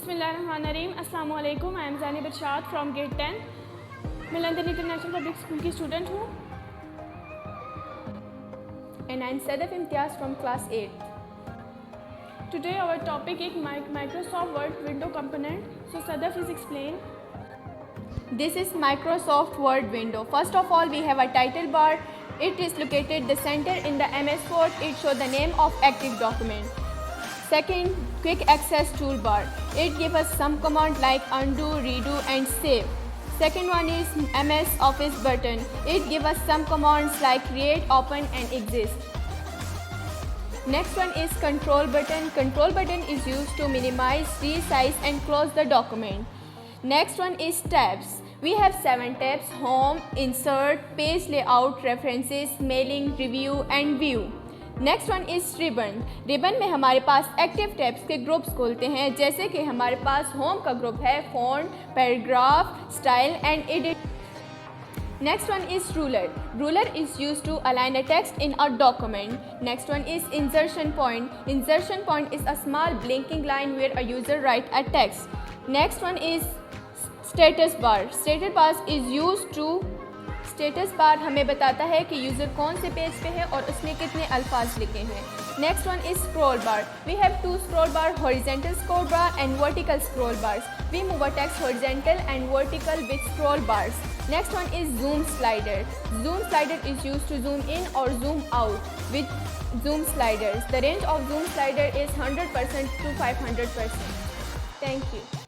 Bismillahirrahmanirrahim. Assalamu alaikum. I am Jhangi from grade 10. मैं London international public school की student हूँ. And I am Syedan Imtiaz from class 8. Today our topic is Microsoft Word window component. So Syedan, please explain. This is Microsoft Word window. First of all, we have a title bar. It is located the center in the MS Word. It shows the name of active document. Second, quick access toolbar. It gives us some command like undo, redo and save. Second one is MS Office button. It gives us some commands like create, open and exit. Next one is control button. Control button is used to minimize, resize and close the document. Next one is tabs. We have 7 tabs: home, insert, page layout, references, mailing, review and view. Next one is ribbon. Ribbon में हमारे पास active tabs के groups खोलते हैं, जैसे कि हमारे पास होम का ग्रुप है font, paragraph, style and edit. Next one is ruler. Ruler is used to align a text in a document. Next one is insertion point. Insertion point is a small blinking line where a user write a text. Next one is status bar. Status bar is used to status bar हमें बताता है कि user कौन से page पे है और उसने कितने अल्फाज लिखे हैं. Next one is scroll bar. We have 2 scroll bar, horizontal scroll bar and vertical scroll bars. We move a text horizontal and vertical with scroll bars. Next one is zoom slider. Zoom slider is used to zoom in or zoom out with zoom sliders. The range of zoom slider is 100% to 500%. Thank you.